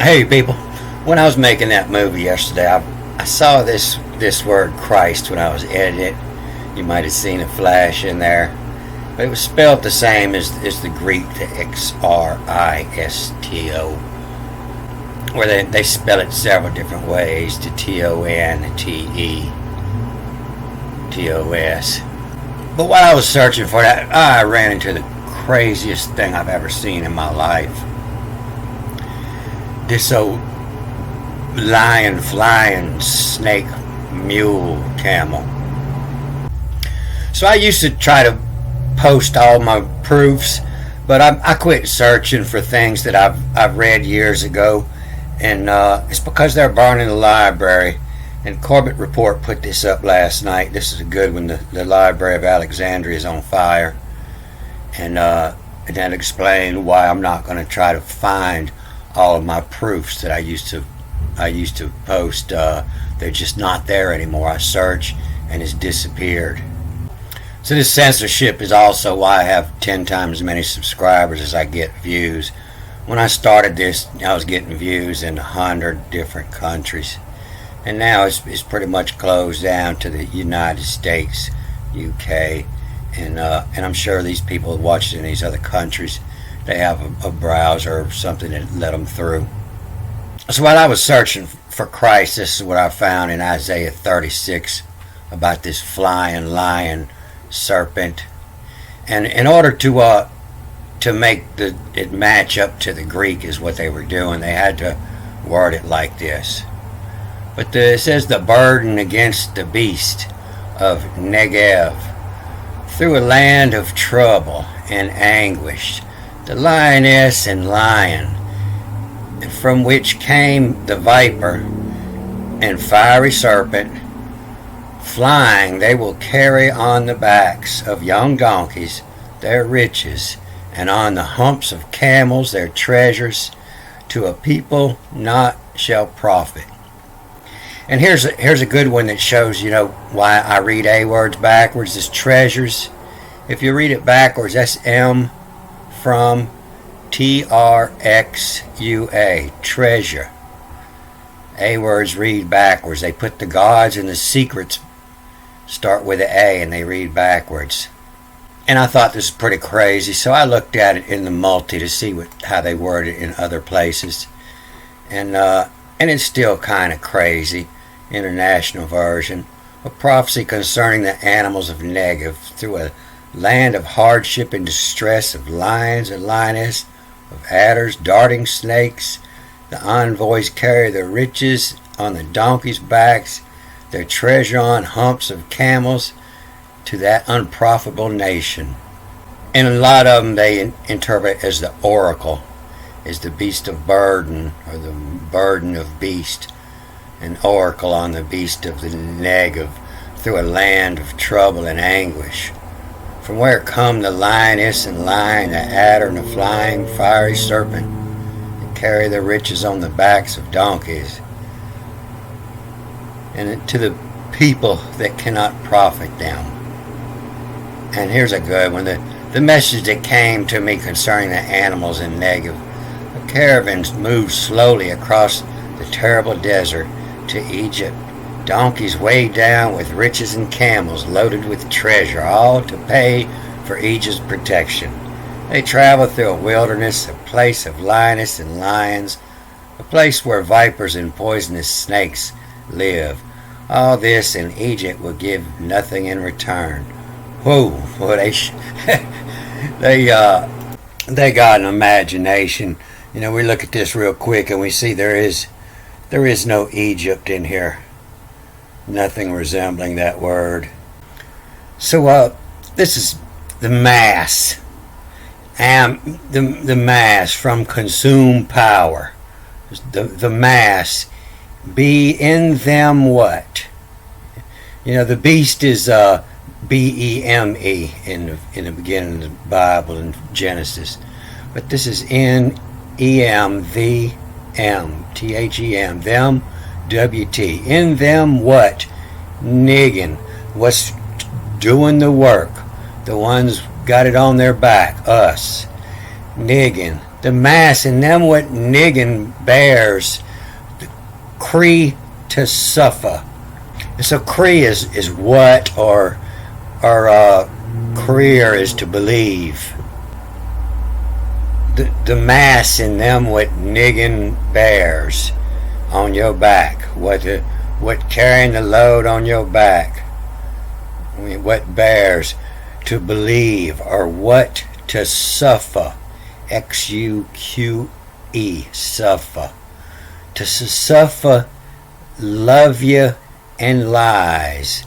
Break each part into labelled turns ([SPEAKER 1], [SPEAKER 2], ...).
[SPEAKER 1] Hey people, when I was making that movie yesterday, I saw this word Christ when I was editing it. You might have seen a flash in there, but it was spelled the same as the Greek, the X-R-I-S-T-O, where they spell it several different ways, the T-O-N, the T-E-T-O-S. But while I was searching for that, I ran into the craziest thing I've ever seen in my life. This old lion, flying, snake, mule, camel. So I used to try to post all my proofs, but I quit searching for things that I've read years ago, and it's because they're burning the library. And Corbett Report put this up last night. This is a good one. The Library of Alexandria is on fire, and that explained why I'm not going to try to find all of my proofs that I used to post. They're just not there anymore. I search and it's disappeared. So this censorship is also why I have 10 times as many subscribers as I get views. When I started this, I was getting views in 100 different countries, and now it's pretty much closed down to the United States, UK, and I'm sure these people watching in these other countries, they have a browser or something that let them through. So while I was searching for Christ, this is what I found in Isaiah 36 about this flying lion serpent. And in order to make it match up to the Greek is what they were doing, they had to word it like this. But it says the burden against the beast of Negev, through a land of trouble and anguish, the lioness and lion, from which came the viper and fiery serpent, flying they will carry on the backs of young donkeys their riches, and on the humps of camels their treasures, to a people not shall profit. And here's a good one that shows, why I read A words backwards. Is treasures. If you read it backwards, that's M from TRXUA, treasure. A words read backwards. They put the gods and the secrets start with an A and they read backwards. And I thought this was pretty crazy, so I looked at it in the multi to see how they word it in other places. And it's still kind of crazy. International version. A prophecy concerning the animals of Negev, through a land of hardship and distress, of lions and lioness, of adders, darting snakes. The envoys carry their riches on the donkeys' backs, their treasure on humps of camels, to that unprofitable nation. And a lot of them they interpret as the oracle, as the beast of burden, or the burden of beast, an oracle on the beast of the Negev, through a land of trouble and anguish. From where come the lioness and lion, the adder and the flying fiery serpent, that carry their riches on the backs of donkeys, and to the people that cannot profit them. And here's a good one. The message that came to me concerning the animals in Negev. The caravans moved slowly across the terrible desert to Egypt. Donkeys weighed down with riches and camels loaded with treasure, all to pay for Egypt's protection. They traveled through a wilderness, a place of lioness and lions, a place where vipers and poisonous snakes live. All this in Egypt will give nothing in return. Whoa, boy, they got an imagination. We look at this real quick and we see there is no Egypt in here. Nothing resembling that word. So this is the mass. The mass from consume power. The mass. Be in them what? The beast is B-E-M-E in the beginning of the Bible in Genesis. But this is N-E-M-V-M, T-H-E-M, them, W-T. In them what? Niggin. What's doing the work? The ones got it on their back, us. Niggin. The mass in them what niggin bears, the Cree to suffer. So Cree is what, or Creer is to believe. The mass in them what niggin bears on your back, what carrying the load on your back, what bears to believe, or what to suffer, Xuque, suffer, to suffer, love you and lies.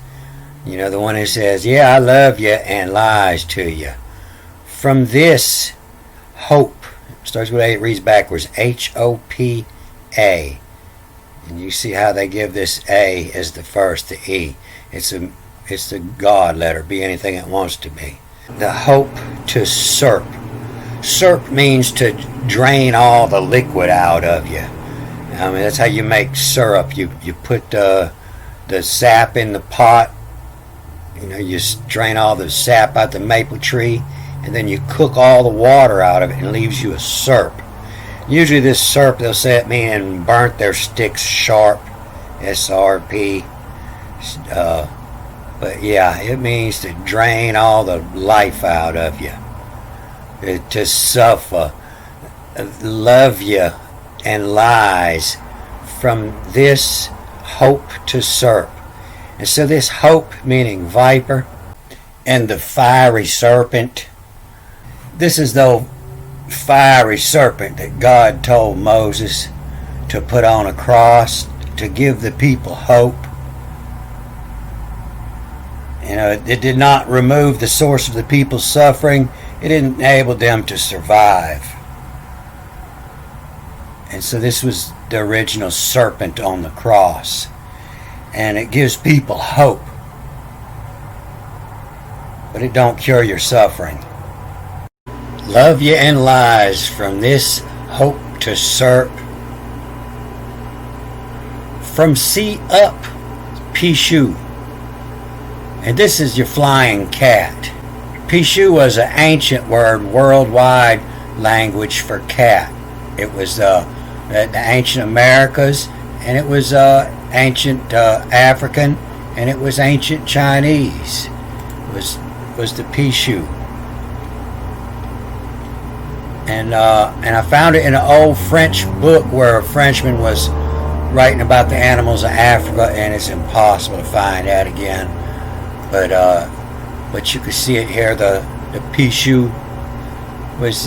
[SPEAKER 1] You know, the one who says, yeah, I love you, and lies to you. From this hope, starts with A, it reads backwards, Hopa. And you see how they give this A as the first, the E. It's the God letter, be anything it wants to be. The hope to surp. Surp means to drain all the liquid out of you. I mean, that's how you make syrup. You put the sap in the pot. You know, you drain all the sap out the maple tree, and then you cook all the water out of it, and it leaves you a syrup. Usually this syrup, they'll say it meaning burnt their sticks sharp, SRP. But yeah, it means to drain all the life out of you. To suffer, love you, and lies. From this hope to surp. And so this hope meaning viper, and the fiery serpent. This is the fiery serpent that God told Moses to put on a cross to give the people hope. You know, it did not remove the source of the people's suffering. It enabled them to survive. And so this was the original serpent on the cross. And it gives people hope. But it don't cure your suffering. Love you and lies. From this hope to surp. From sea up, Pishu. And this is your flying cat. Pishu was an ancient word, worldwide language for cat. It was the ancient Americas, and it was ancient African, and it was ancient Chinese. It was the Pishu. And I found it in an old French book where a Frenchman was writing about the animals of Africa, and it's impossible to find that again. But you could see it here. The Pishu was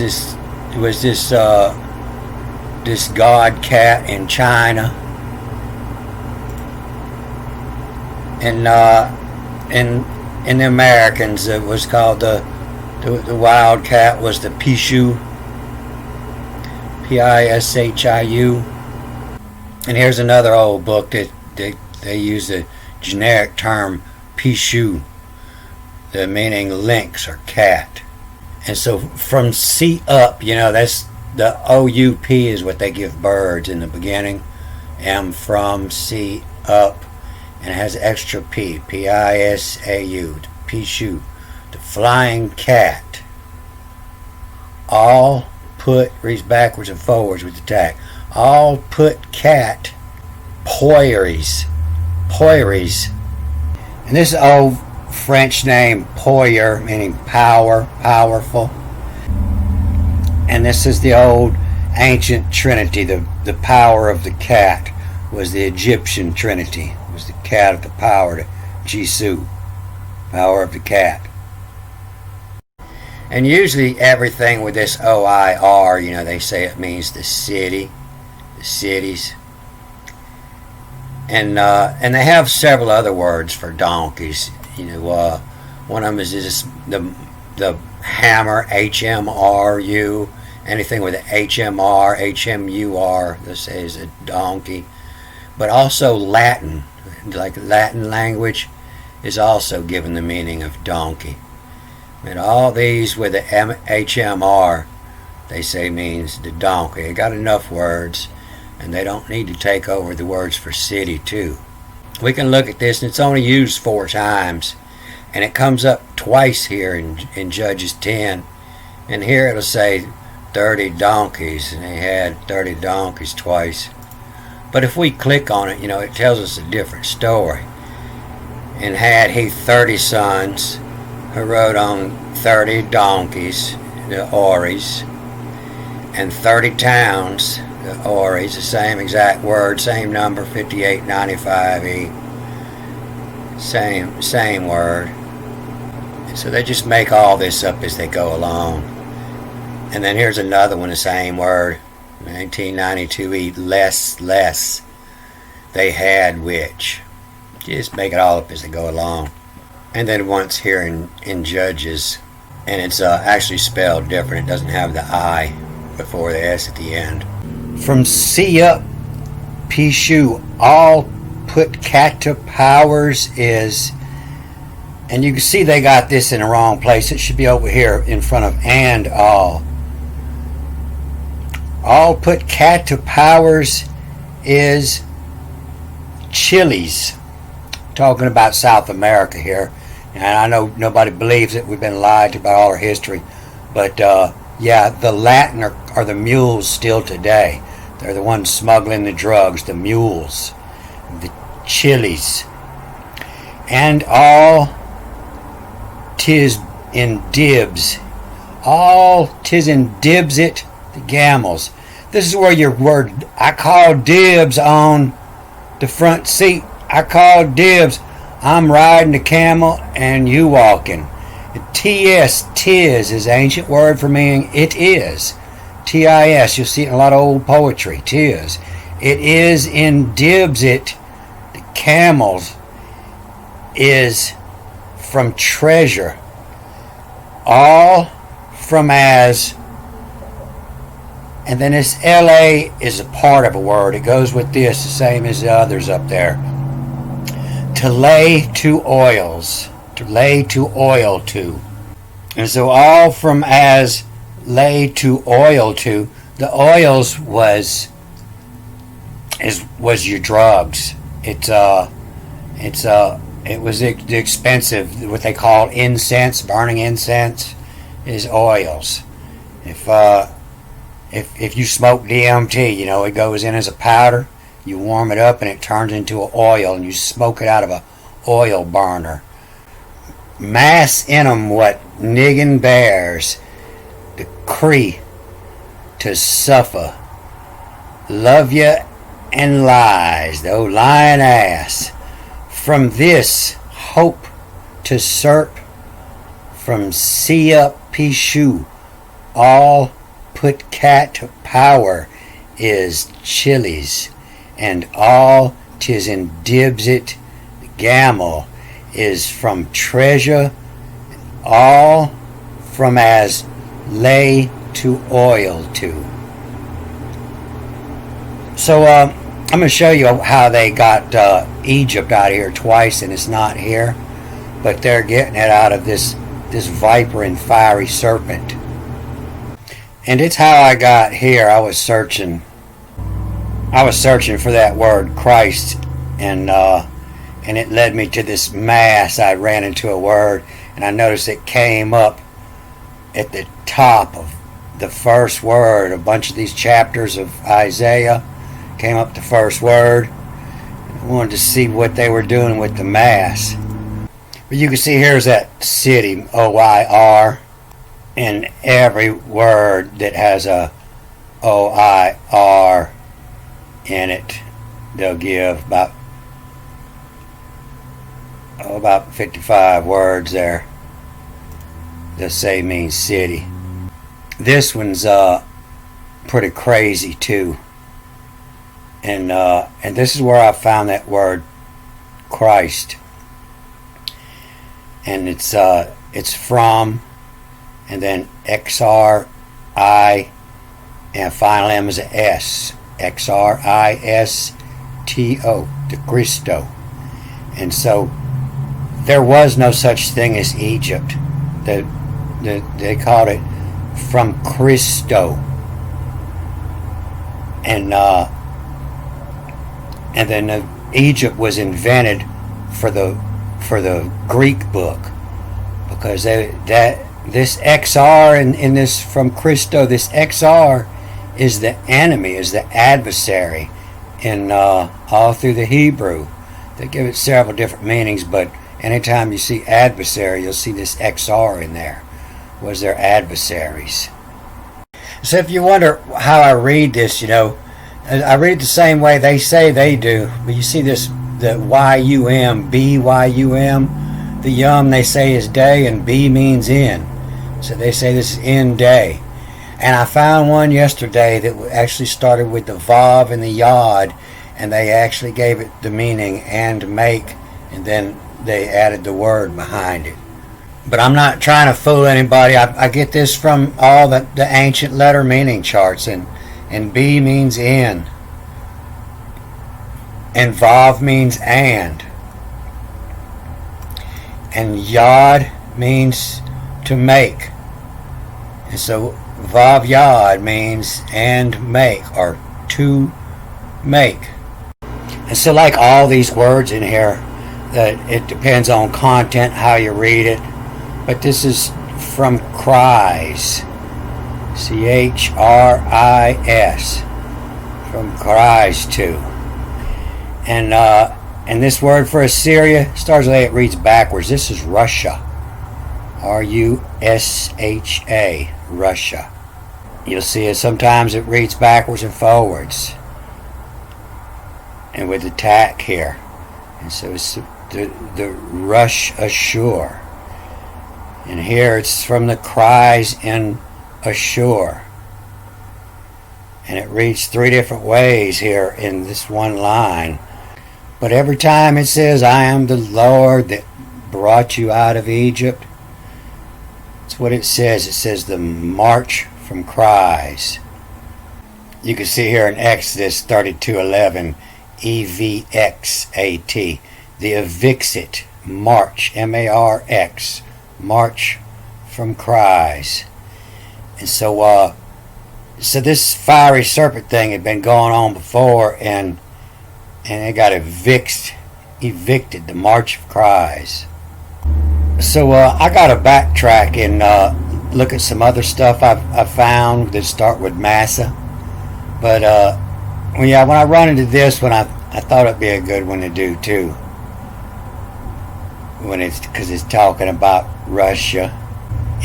[SPEAKER 1] this god cat in China, and in the Americans it was called the wild cat was the Pishu, Pishiu. And here's another old book that they use the generic term Pishu, the meaning lynx or cat. And so from sea up, you know, that's the OUP is what they give birds in the beginning. M from sea up, and it has extra P, Pisau, Pishu, the flying cat. All put, reads backwards and forwards with the tag. All put cat, poiries. And this old French name, poyer, meaning power, powerful. And this is the old ancient trinity. The power of the cat was the Egyptian trinity. It was the cat of the power, the Jisu, power of the cat. And usually everything with this OIR, you know, they say it means the city, the cities. And they have several other words for donkeys. You know, one of them is just the hammer, HMRU. Anything with HMR, HMUR, this is a donkey. But also Latin, like Latin language, is also given the meaning of donkey. And all these with the HMR, they say means the donkey. They got enough words, and they don't need to take over the words for city too. We can look at this, and it's only used 4 times, and it comes up twice here in Judges 10. And here it'll say 30 donkeys, and they had 30 donkeys twice. But if we click on it, it tells us a different story. And had he 30 sons who rode on 30 donkeys, the Ories, and 30 towns, the Ories, the same exact word, same number, 5895E, same word. And so they just make all this up as they go along. And then here's another one, the same word, 1992E, less, they had which. Just make it all up as they go along. And then once here in Judges, and it's actually spelled different. It doesn't have the I before the S at the end. From Surp You, all put cat to powers is, and you can see they got this in the wrong place. It should be over here in front of and all. All put cat to powers is chilies. Talking about South America here. And I know nobody believes it. We've been lied to about all our history. But yeah, the Latin are the mules still today. They're the ones smuggling the drugs, the mules, the chilies. And all 'tis in dibs. All 'tis in dibs it, the gamels. This is where your word, I call dibs on the front seat. I call dibs. I'm riding the camel and you walking. T-S, tis, is an ancient word for meaning it is. T-I-S, you'll see it in a lot of old poetry. Tis. It is in dibs it, the camels, is from treasure. All from as, and then this L-A is a part of a word. It goes with this, the same as the others up there. To lay to oils. To lay to oil to. And so all from as lay to oil to. The oils was your drugs. It was the expensive, what they call incense, burning incense, is oils. If you smoke DMT, it goes in as a powder. You warm it up and it turns into an oil, and you smoke it out of a oil burner. Mass in 'em what niggin bears, the Cree to suffer. Love ya and lies, though Lionass. From this hope to Surp, from Surp You, all put cat to power is chilies, and all 'tis in dibs it, the gamel, is from treasure, all from as lay to oil to. So I'm going to show you how they got Egypt out of here twice, and it's not here, but they're getting it out of this viper and fiery serpent. And it's how I got here. I was searching for that word Christ, and it led me to this mass. I ran into a word, and I noticed it came up at the top of the first word. A bunch of these chapters of Isaiah came up the first word. I wanted to see what they were doing with the mass. But you can see here's that city, O-I-R, and every word that has a O-I-R in it, they'll give about 55 words there. They'll say means city. This one's pretty crazy too. And this is where I found that word Christ. And it's from, and then X-R-I, and final M is a S. X-R-I-S-T-O, the Christo. And so there was no such thing as Egypt. They called it from Christo. And then Egypt was invented for the Greek book, because This XR in this from Christo, this XR is the enemy, is the adversary in all through the Hebrew. They give it several different meanings, but anytime you see adversary, you'll see this XR in there. Was their adversaries. So if you wonder how I read this, I read it the same way they say they do. But you see this, the Y-U-M, B-Y-U-M. The yum they say is day, and B means in. So they say this is in day. And I found one yesterday that actually started with the vav and the yod, and they actually gave it the meaning and make, and then they added the word behind it. But I'm not trying to fool anybody. I get this from all the ancient letter meaning charts, and B means in, and vav means and yod means to make, and so vav yod means and make, or to make. And so like all these words in here, that it depends on content, how you read it. But this is from cries, C-H-R-I-S, from cries to. And this word for Assyria, starts the way it reads backwards. This is Russia, R-U-S-H-A, Russia. You'll see it sometimes it reads backwards and forwards, and with the tack here. And so it's the rush ashore. And here it's from the cries in Ashur. And it reads three different ways here in this one line. But every time it says, I am the Lord that brought you out of Egypt, that's what it says. It says the march from cries. You can see here in Exodus 32:11, E-V-X-A-T, the evixit, march, M-A-R-X, march from cries. And so this fiery serpent thing had been going on before, and it got evicted, the march of cries. So I got to backtrack and look at some other stuff I found that start with Massa. But when I run into this one, I thought it'd be a good one to do too. Because it's talking about Russia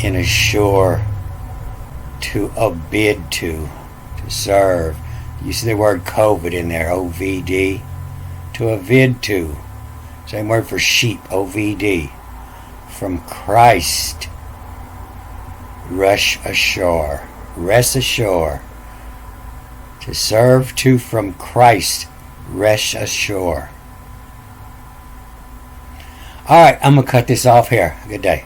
[SPEAKER 1] in Ashur, to obid to serve. You see the word COVID in there, O-V-D, to avid to. Same word for sheep, O-V-D. From Christ, rush ashore, rest ashore. To serve to from Christ, rest ashore. Alright, I'm going to cut this off here. Good day.